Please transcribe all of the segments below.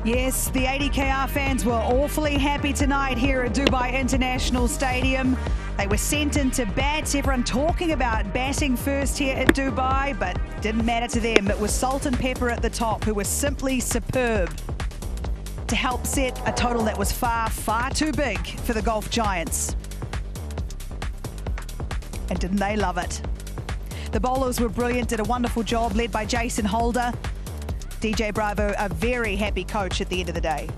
Yes, the ADKR fans were awfully happy tonight here at Dubai International Stadium. They were sent into bats, everyone talking about batting first here at Dubai, but didn't matter to them. It was Salt and Pepper at the top who were simply superb to help set a total that was far, far too big for the Gulf Giants. And didn't they love it? The bowlers were brilliant, did a wonderful job, led by Jason Holder. DJ Bravo, a very happy coach at the end of the day.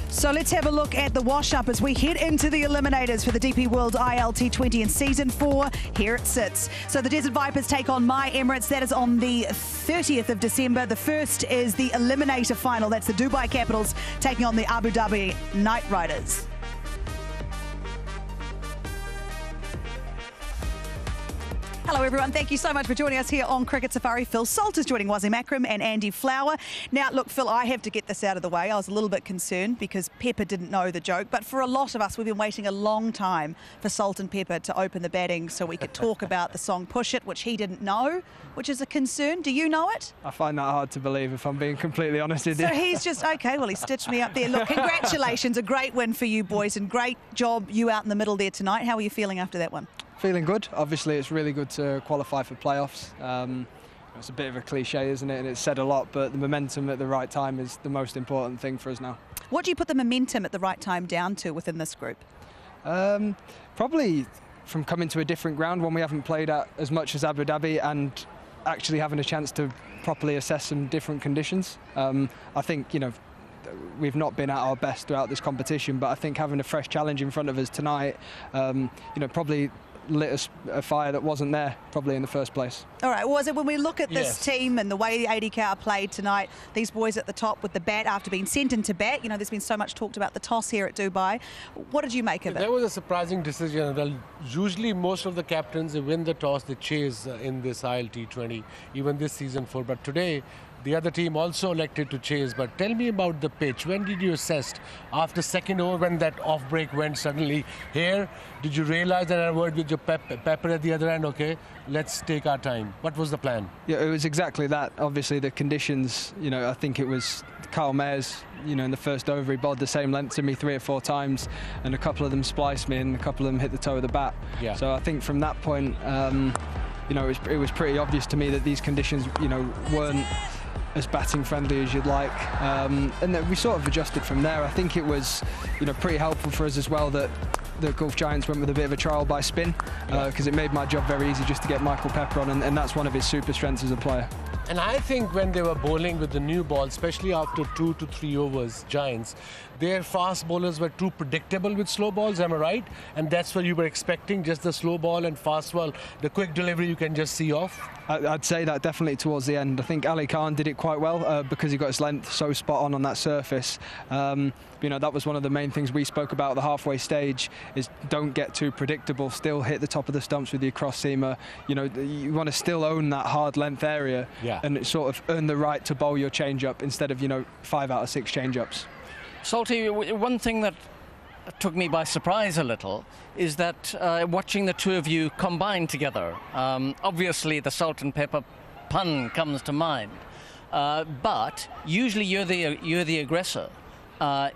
So let's have a look at the wash-up as we head into the eliminators for the DP World ILT20 in Season 4. Here it sits. So the Desert Vipers take on My Emirates. That is on the 30th of December. The first is the eliminator final. That's the Dubai Capitals taking on the Abu Dhabi Knight Riders. Hello everyone, thank you so much for joining us here on Cricket Safari. Phil Salt is joining Wasim Akram and Andy Flower. Now look Phil, I have to get this out of the way. I was a little bit concerned because Pepper didn't know the joke, but for a lot of us we've been waiting a long time for Salt and Pepper to open the batting so we could talk about the song Push It, which he didn't know, which is a concern. Do you know it? I find that hard to believe if I'm being completely honest with you. So he's just, okay, well he stitched me up there. Look, congratulations, a great win for you boys and great job you out in the middle there tonight. How are you feeling after that one? Feeling good. Obviously, it's really good to qualify for playoffs. It's a bit of a cliche, isn't it? And it's said a lot, but the momentum at the right time is the most important thing for us now. What do you put the momentum at the right time down to within this group? Probably from coming to a different ground, one we haven't played at as much as Abu Dhabi, and actually having a chance to properly assess some different conditions. I think, we've not been at our best throughout this competition, but I think having a fresh challenge in front of us tonight, probably lit us a fire that wasn't there probably in the first place. All right, was it when we look at this team and the way the ADKR played tonight, these boys at the top with the bat after being sent into bat, there's been so much talked about the toss here at Dubai. What did you make of it? That was a surprising decision. Well, usually most of the captains, they win the toss, they chase in this ILT20, even this Season 4, but today the other team also elected to chase. But tell me about the pitch. When did you assess after second over when that off break went suddenly here? Did you realize that I word with your Pepper at the other end? Okay, let's take our time. What was the plan? Yeah, it was exactly that. Obviously the conditions, I think it was Kyle Mayers, in the first over he bowled the same length to me 3 or 4 times, and a couple of them spliced me and a couple of them hit the toe of the bat. Yeah. So I think from that point, it was pretty obvious to me that these conditions, weren't as batting friendly as you'd like, and then we sort of adjusted from there. I think it was pretty helpful for us as well that the Gulf Giants went with a bit of a trial by spin, because it made my job very easy just to get Michael Pepper on, and that's one of his super strengths as a player. And I think when they were bowling with the new ball, especially after 2 to 3 overs, Giants, their fast bowlers were too predictable with slow balls, am I right? And that's what you were expecting, just the slow ball and fast ball, the quick delivery you can just see off? I'd say that definitely towards the end. I think Ali Khan did it quite well because he got his length so spot on that surface. That was one of the main things we spoke about at the halfway stage, is don't get too predictable, still hit the top of the stumps with your cross seamer. You want to still own that hard length area, and sort of earn the right to bowl your change up instead of 5 out of 6 change ups. Salty, one thing that took me by surprise a little is that watching the two of you combine together, obviously the Salt and Pepper pun comes to mind, but usually you're the aggressor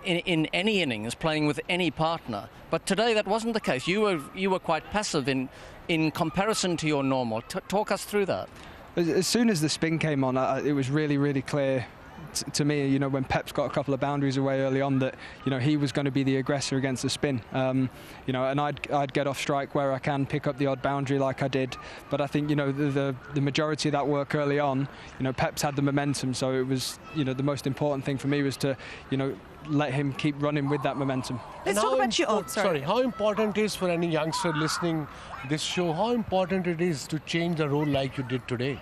in any innings, playing with any partner. But today that wasn't the case. You were quite passive in comparison to your normal. Talk us through that. As soon as the spin came on, it was really, really clear to me, when Pep's got a couple of boundaries away early on, that he was going to be the aggressor against the spin. And I'd get off strike where I can, pick up the odd boundary like I did. But I think the majority of that work early on, Pep's had the momentum, so it was the most important thing for me was to let him keep running with that momentum. Let's talk about you. Sorry, how important it is for any youngster listening this show? How important it is to change the role like you did today?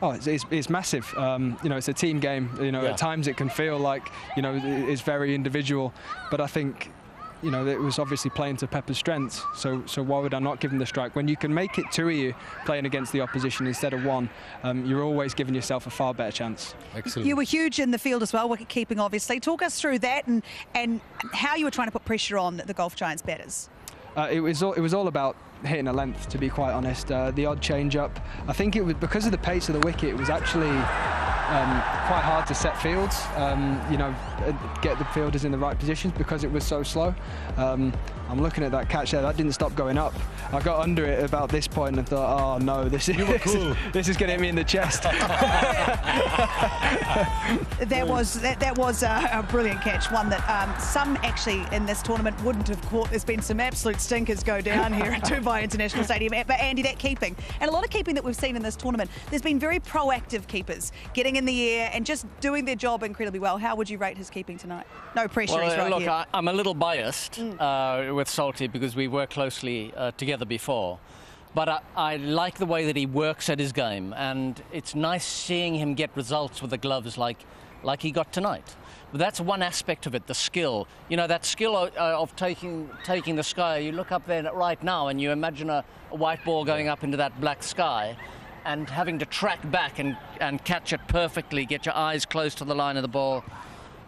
Oh, it's massive. It's a team game. At times it can feel like it's very individual, but I think it was obviously playing to Pepper's strengths. So why would I not give him the strike when you can make it 2 of you playing against the opposition instead of 1? You're always giving yourself a far better chance. Excellent. You were huge in the field as well, wicket keeping obviously. Talk us through that and how you were trying to put pressure on the Gulf Giants batters. It was all about hitting a length, to be quite honest. The odd change up, I think it was because of the pace of the wicket. It was actually quite hard to set fields, get the fielders in the right positions because it was so slow. I'm looking at that catch there, that didn't stop going up. I got under it about this point and thought, oh no, this is going to hit me in the chest. That was a brilliant catch, one that some actually in this tournament wouldn't have caught. There's been some absolute stinkers go down here at Dubai International Stadium. But Andy, that keeping, and a lot of keeping that we've seen in this tournament, there's been very proactive keepers, getting in the air and just doing their job incredibly well. How would you rate his keeping tonight? No pressure, he's right here. Look, I'm a little biased with Salty because we worked closely together before. But I like the way that he works at his game, and it's nice seeing him get results with the gloves like he got tonight. But that's one aspect of it, the skill. You know, that skill of taking the sky. You look up there right now and you imagine a white ball going up into that black sky and having to track back and catch it perfectly, get your eyes close to the line of the ball.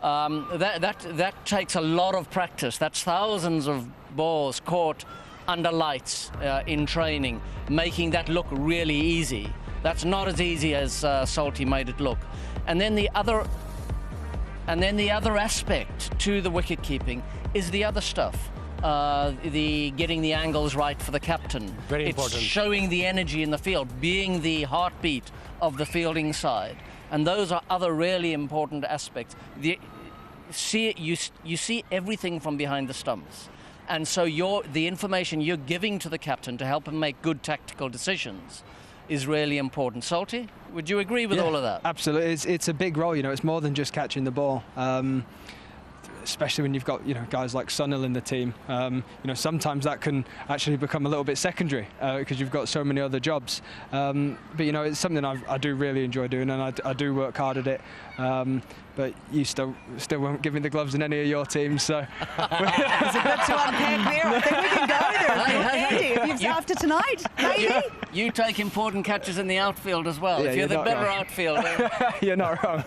That takes a lot of practice. That's thousands of balls caught under lights in training, making that look really easy. That's not as easy as Salty made it look. And then the other aspect to the wicket keeping is the other stuff. The getting the angles right for the captain. Very important. It's showing the energy in the field, being the heartbeat of the fielding side. And those are other really important aspects. You see everything from behind the stumps. And so the information you're giving to the captain to help him make good tactical decisions is really important. Salty, would you agree with all of that? Absolutely. It's a big role, you know, it's more than just catching the ball. Especially when you've got, you know, guys like Sunil in the team. You know, sometimes that can actually become a little bit secondary because you've got so many other jobs. But, you know, it's something I do really enjoy doing, and I do work hard at it. But you still won't give me the gloves in any of your teams, so. There's a bit to unpack there. I think we can go there. Andy, after tonight, maybe? You take important catches in the outfield as well. If you're the better outfielder. You're not wrong.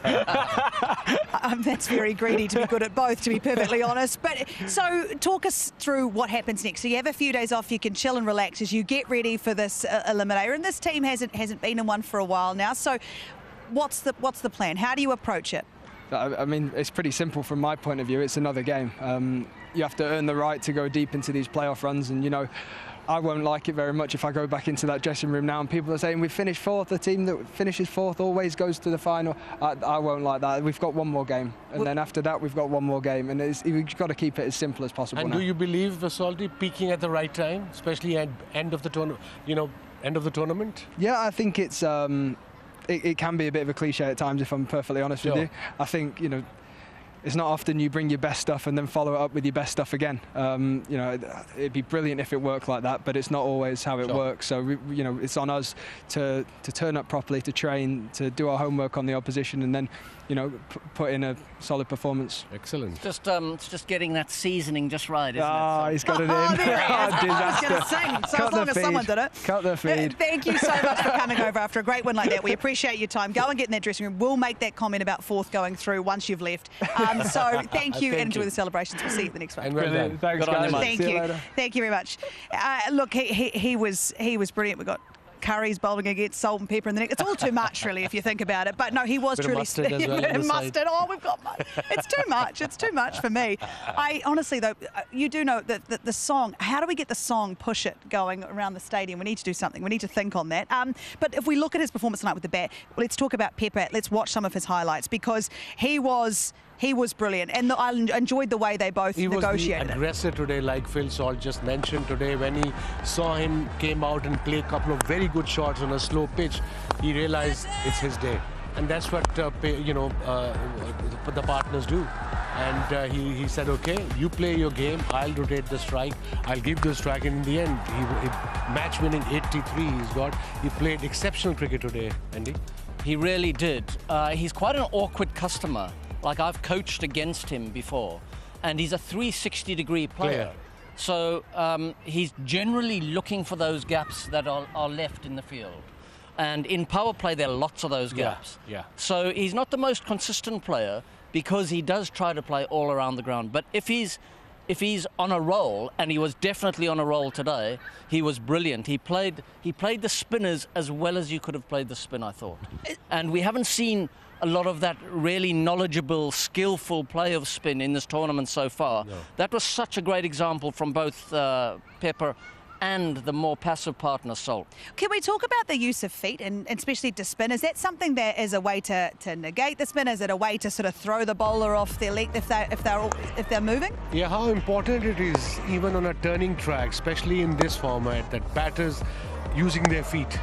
That's very greedy to be good at both, to be perfectly honest. But so talk us through what happens next. So you have a few days off, you can chill and relax as you get ready for this eliminator. And this team hasn't been in one for a while now. So what's the plan? How do you approach it? I mean, it's pretty simple from my point of view. It's another game. You have to earn the right to go deep into these playoff runs, and you know, I won't like it very much if I go back into that dressing room now and people are saying we've finished fourth, the team that finishes fourth always goes to the final. I won't like that. We've got one more game, and then after that we've got one more game, and we've got to keep it as simple as possible. And now. Do you believe Salty peaking at the right time, especially at end of the tournament? You know, end of the tournament. Yeah, I think it's. It can be a bit of a cliche at times, if I'm perfectly honest with you. I think, you know, it's not often you bring your best stuff and then follow it up with your best stuff again. You know, it'd be brilliant if it worked like that, but it's not always how it works. So, you know, it's on us to turn up properly, to train, to do our homework on the opposition, and then, you know, put in a solid performance. Excellent. It's just getting that seasoning just right, isn't it? He's got it in. I was going to sing, so as long as someone did it. Cut the feed. Thank you so much for coming over after a great win like that. We appreciate your time. Go and get in that dressing room. We'll make that comment about fourth going through once you've left. So thank you and enjoy the celebrations. We'll see you at the next one. And well done. Thanks, guys. Thank you. Thank you very much. Look, he was brilliant. We got curries bowling against salt and pepper in the neck. It's all too much, really, if you think about it. But no, he was truly mustard as well. Mustard. Oh, we've got it's too much. It's too much for me. I honestly, though, you do know that the song. How do we get the song "Push It" going around the stadium? We need to do something. We need to think on that. But if we look at his performance tonight with the bat, let's talk about Pepper. Let's watch some of his highlights because he was brilliant, and I enjoyed the way they both negotiated. He was the aggressor today, like Phil Salt just mentioned today. When he saw him came out and play a couple of very good shots on a slow pitch, he realized it's his day, and that's what the partners do. And he said, okay, you play your game, I'll rotate the strike, I'll give the strike, and in the end, match-winning 83 he's got. He played exceptional cricket today, Andy. He really did. He's quite an awkward customer. Like, I've coached against him before, and he's a 360-degree player. So he's generally looking for those gaps that are left in the field. And in power play, there are lots of those gaps. Yeah. So he's not the most consistent player because he does try to play all around the ground. But if he's on a roll, and he was definitely on a roll today, he was brilliant. He played the spinners as well as you could have played the spin, I thought. And we haven't seen a lot of that really knowledgeable, skillful play of spin in this tournament so far. No. That was such a great example from both Pepper and the more passive partner, Salt. Can we talk about the use of feet, and especially to spin? Is that something that is a way to negate the spin? Is it a way to sort of throw the bowler off their leg if they're moving? Yeah, how important it is, even on a turning track, especially in this format, that batters using their feet.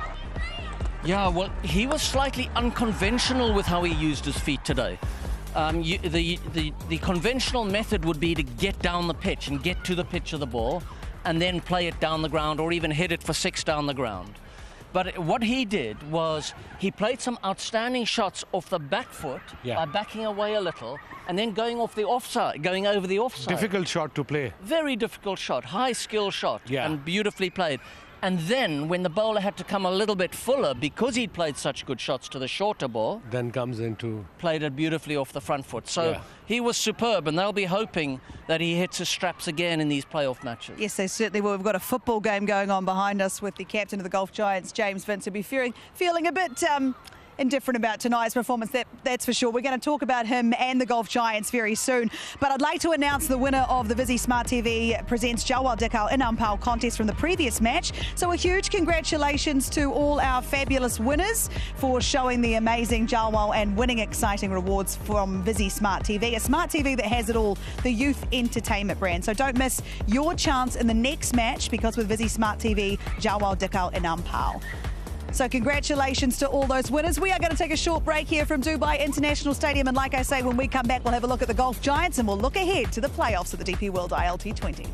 Yeah, well, he was slightly unconventional with how he used his feet today. The conventional method would be to get down the pitch and get to the pitch of the ball, and then play it down the ground or even hit it for 6 down the ground. But what he did was he played some outstanding shots off the back foot by backing away a little and then going over the offside. Difficult shot to play. Very difficult shot, high skill shot, and beautifully played. And then when the bowler had to come a little bit fuller because he'd played such good shots to the shorter ball, then comes into... played it beautifully off the front foot. So he was superb, and they'll be hoping that he hits his straps again in these playoff matches. Yes, they certainly will. We've got a football game going on behind us with the captain of the Golf Giants, James Vince, who'll be feeling a bit... indifferent about tonight's performance, that's for sure. We're going to talk about him and the Golf Giants very soon. But I'd like to announce the winner of the Visi Smart TV Presents Jawal Dikal in Umpal contest from the previous match. So a huge congratulations to all our fabulous winners for showing the amazing Jawal and winning exciting rewards from Visi Smart TV, a smart TV that has it all, the youth entertainment brand. So don't miss your chance in the next match, because with Visi Smart TV, Jawal Dikal in Umpal. So congratulations to all those winners. We are going to take a short break here from Dubai International Stadium. And like I say, when we come back, we'll have a look at the Golf Giants and we'll look ahead to the playoffs of the DP World ILT20.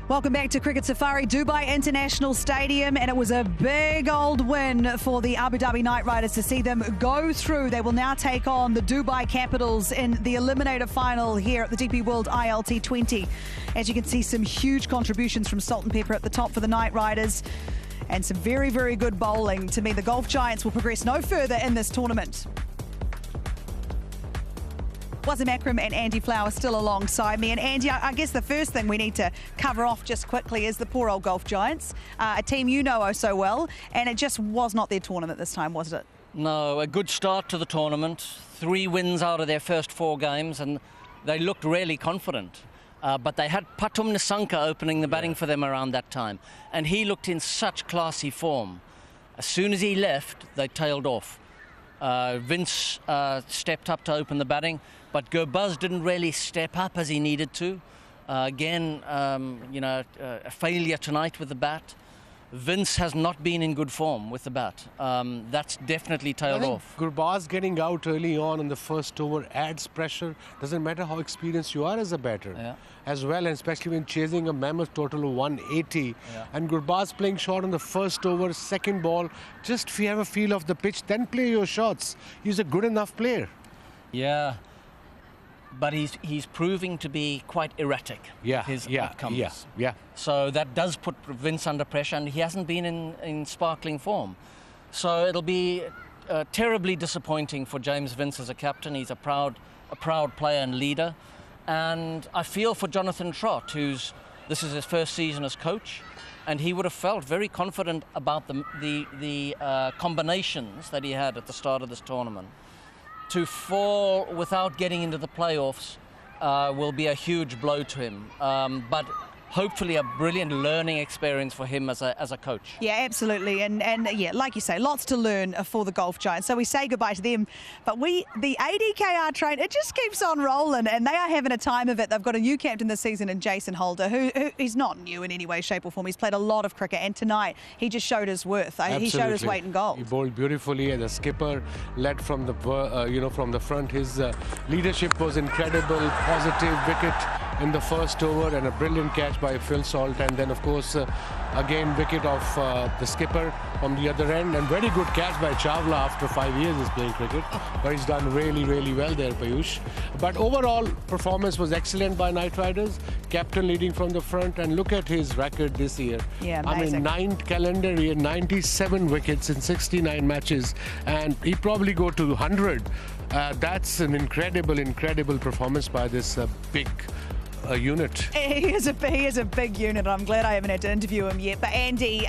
Welcome back to Cricket Safari, Dubai International Stadium, and it was a big old win for the Abu Dhabi Knight Riders to see them go through. They will now take on the Dubai Capitals in the eliminator final here at the DP World ILT20. As you can see, some huge contributions from Salt and Pepper at the top for the Knight Riders, and some very, very good bowling. To me, the Golf Giants will progress no further in this tournament. Wasim Akram and Andy Flower still alongside me. And Andy, I guess the first thing we need to cover off just quickly is the poor old Golf Giants, a team you know oh so well, and it just was not their tournament this time, was it? No, a good start to the tournament. 3 wins out of their first 4 games, and they looked really confident. But they had Patum Nissanka opening the batting for them around that time, and he looked in such classy form. As soon as he left, they tailed off. Vince stepped up to open the batting, but Gurbaz didn't really step up as he needed to. Again, a failure tonight with the bat. Vince has not been in good form with the bat. That's definitely tailed off. Gurbaz getting out early on in the first over adds pressure. Doesn't matter how experienced you are as a batter as well, and especially when chasing a mammoth total of 180. And Gurbaz playing short on the first over, second ball. Just if you have a feel of the pitch, then play your shots. He's a good enough player. Yeah. But he's proving to be quite erratic. His outcomes. So that does put Vince under pressure, and he hasn't been in sparkling form. So it'll be terribly disappointing for James Vince as a captain. He's a proud player and leader, and I feel for Jonathan Trott, this is his first season as coach, and he would have felt very confident about the combinations that he had at the start of this tournament. To fall without getting into the playoffs will be a huge blow to him. But hopefully a brilliant learning experience for him as a coach. Yeah, absolutely. And yeah, like you say, lots to learn for the Golf Giants. So we say goodbye to them. But the ADKR train, it just keeps on rolling, and they are having a time of it. They've got a new captain this season in Jason Holder, who he's not new in any way, shape or form. He's played a lot of cricket, and tonight he just showed his worth. He showed his weight in gold. He bowled beautifully, and the skipper led from the from the front. His leadership was incredible. Positive wicket in the first over, and a brilliant catch by Phil Salt, and then of course again wicket of the skipper on the other end, and very good catch by Chawla after 5 years he's playing cricket, but he's done really well there, Payush. But overall performance was excellent by Knight Riders. captain leading from the front, and look at his record this year. Yeah, amazing. I mean, 9th calendar year, 97 wickets in 69 matches, and he probably go to 100. That's an incredible performance by this big unit. He is a big unit. I'm glad I haven't had to interview him yet. But Andy,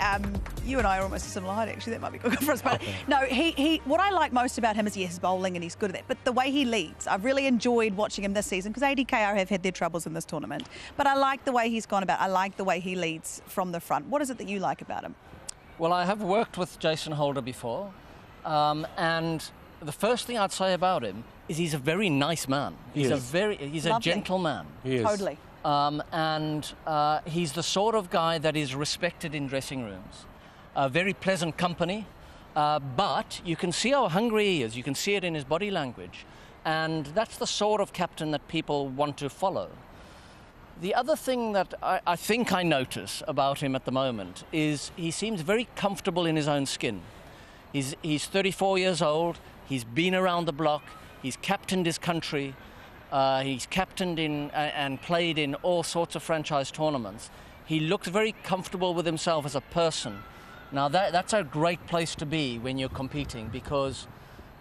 you and I are almost a similar height, actually. That might be good for us. But no, he. What I like most about him is his bowling, and he's good at that. But the way he leads, I've really enjoyed watching him this season, because ADKR have had their troubles in this tournament. But I like the way he's gone about. I like the way he leads from the front. What is it that you like about him? Well, I have worked with Jason Holder before, and the first thing I'd say about him is he's a very nice man. He's a gentleman. He is. Totally. And he's the sort of guy that is respected in dressing rooms. Very pleasant company, but you can see how hungry he is. You can see it in his body language. And that's the sort of captain that people want to follow. The other thing that I think I notice about him at the moment is he seems very comfortable in his own skin. He's 34 years old. He's been around the block. He's captained his country. He's captained in and played in all sorts of franchise tournaments. He looks very comfortable with himself as a person. Now that's a great place to be when you're competing, because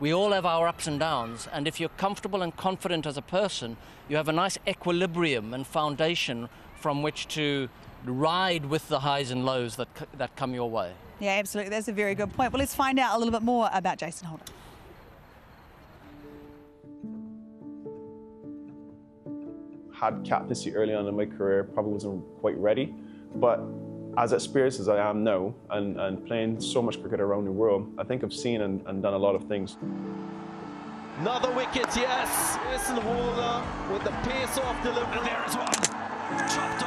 we all have our ups and downs, and if you're comfortable and confident as a person, you have a nice equilibrium and foundation from which to ride with the highs and lows that come your way. Yeah, absolutely. That's a very good point. Well, let's find out a little bit more about Jason Holder. Had captaincy early on in my career, probably wasn't quite ready, but as experienced as I am now, and playing so much cricket around the world, I think I've seen and done a lot of things. Another wicket, yes! Jason Holder with the pace off delivery. And there is one. Chopped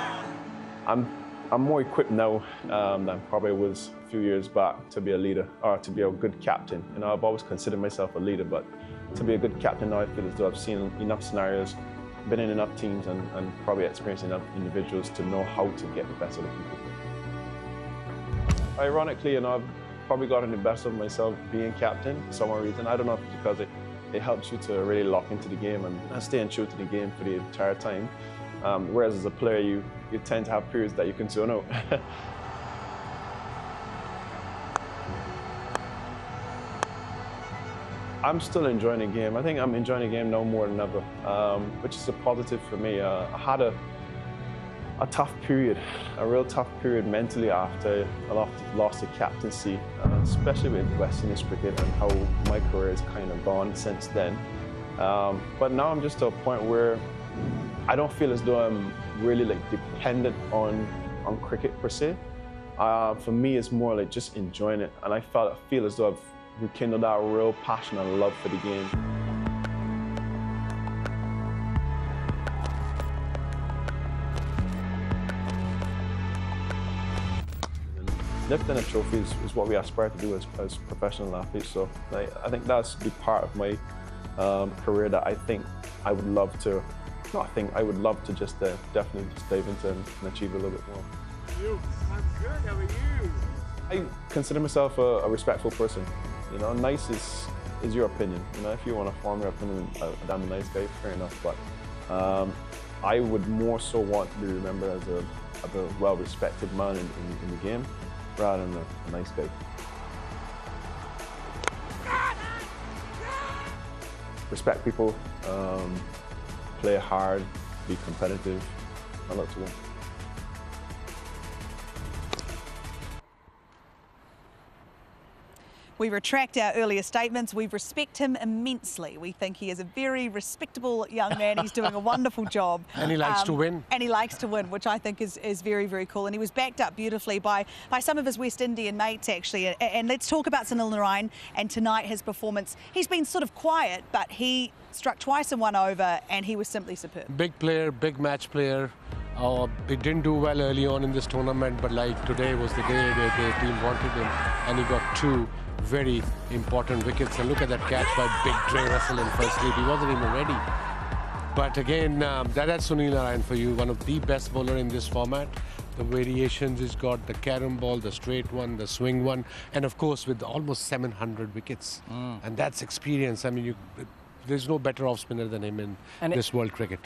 on. I'm more equipped now than probably was a few years back to be a leader, or to be a good captain. You know, I've always considered myself a leader, but to be a good captain now, I feel as though I've seen enough scenarios, been in enough teams, and probably experienced enough individuals to know how to get the best of the people. Ironically, you know, I've probably gotten the best of myself being captain for some reason. I don't know if it's because it helps you to really lock into the game and staying true to the game for the entire time. Whereas as a player, you tend to have periods that you can zone out. I'm still enjoying the game. I think I'm enjoying the game now more than ever, which is a positive for me. I had a tough period, a real tough period mentally after I lost the captaincy, especially with West Indies cricket and how my career has kind of gone since then. But now I'm just at a point where I don't feel as though I'm really dependent on cricket per se. For me, it's more like just enjoying it, and I feel as though I've rekindled that real passion and love for the game. Lifting a trophy is what we aspire to do as professional athletes. So I think that's the part of my career that I think I would love to. I would love to just definitely just dive into and achieve a little bit more. I'm good. How are you? I consider myself a respectful person. You know, nice is your opinion. You know, if you want to form your opinion, I'm a nice guy, fair enough. But I would more so want to be remembered as a well-respected man in the game, rather than a nice guy. Respect people, play hard, be competitive. I like to win. We retract our earlier statements. We respect him immensely. We think he is a very respectable young man. He's doing a wonderful job. And he likes to win. And he likes to win, which I think is very, very cool. And he was backed up beautifully by some of his West Indian mates, actually. And let's talk about Sunil Narine and tonight his performance. He's been sort of quiet, but he struck twice in one over, and he was simply superb. Big player, big match player. He didn't do well early on in this tournament, but like today was the day where the team wanted him, and he got two very important wickets. And look at that catch by Big Trey Russell in first slip. He wasn't even ready. But again, that's Sunil Narine for you, one of the best bowler in this format. The variations he's got, the carom ball, the straight one, the swing one, and of course with almost 700 wickets. And that's experience. I mean, there's no better off spinner than him in this world cricket.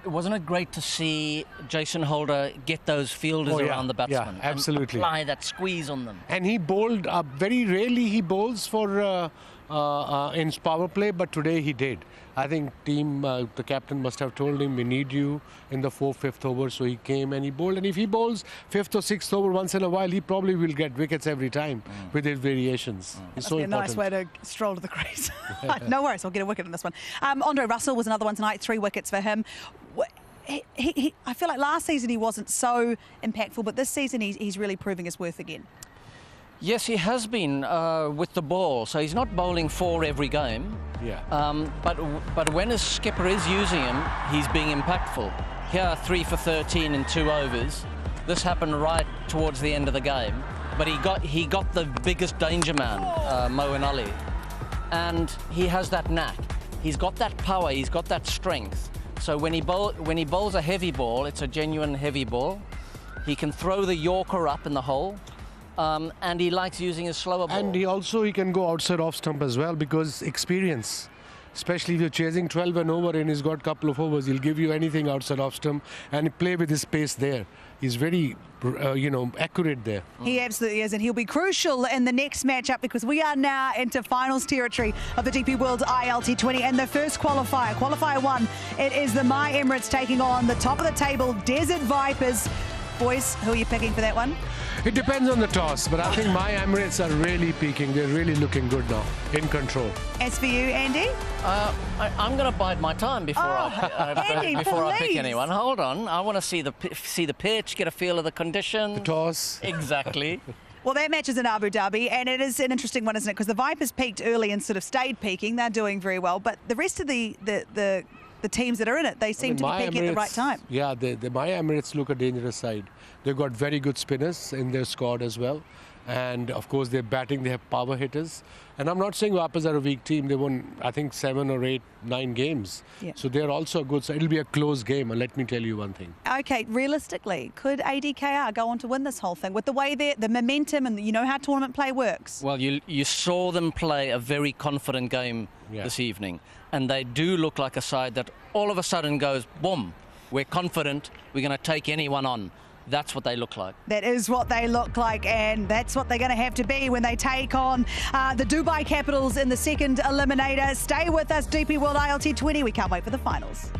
Wasn't it great to see Jason Holder get those fielders around the batsman? Yeah, absolutely. And apply that squeeze on them. And he bowled, very rarely he bowls for in power play, but today he did. I think the captain must have told him, we need you in the 4th, 5th over, so he came and he bowled. And if he bowls 5th or 6th over once in a while, he probably will get wickets every time with his variations. It's so important. Nice way to stroll to the crease. No worries, I'll get a wicket in this one. Andre Russell was another one tonight, 3 wickets for him. I feel like last season he wasn't so impactful, but this season he's really proving his worth again. Yes, he has been with the ball. So he's not bowling 4 every game. Yeah. But when his skipper is using him, he's being impactful. Here, 3 for 13 in 2 overs. This happened right towards the end of the game. But he got the biggest danger man, Moeen Ali. And he has that knack. He's got that power, he's got that strength. So when he bowls a heavy ball, it's a genuine heavy ball. He can throw the Yorker up in the hole. And he likes using his slower ball. And he can go outside off stump as well, because experience, especially if you're chasing 12 and over and he's got a couple of overs, he'll give you anything outside off stump and play with his pace there. He's very, accurate there. He absolutely is, and he'll be crucial in the next matchup, because we are now into finals territory of the DP World ILT20, and the first qualifier 1, it is the My Emirates taking on the top of the table Desert Vipers. Boys, who are you picking for that one? It depends on the toss, but I think My Emirates are really peaking. They're really looking good now, in control. As for you, Andy? I'm going to bide my time before Andy, I pick anyone. Hold on, I want to see the pitch, get a feel of the condition. The toss. Exactly. Well, that match is in Abu Dhabi, and it is an interesting one, isn't it? Because the Vipers peaked early and sort of stayed peaking. They're doing very well, but the rest of the teams that are in it, they seem to be peaking at the right time. Yeah, the My Emirates look a dangerous side. They've got very good spinners in their squad as well. And, of course, they're batting. They have power hitters. And I'm not saying Vipers are a weak team. They won, I think, 7 or 8, 9 games. Yeah. So they're also a good side. It'll be a close game, and let me tell you one thing. OK, realistically, could ADKR go on to win this whole thing with the way the momentum and you know how tournament play works? Well, you saw them play a very confident game this evening. And they do look like a side that all of a sudden goes, boom, we're confident, we're going to take anyone on. That's what they look like. That is what they look like, and that's what they're going to have to be when they take on the Dubai Capitals in the second eliminator. Stay with us, DP World ILT20. We can't wait for the finals.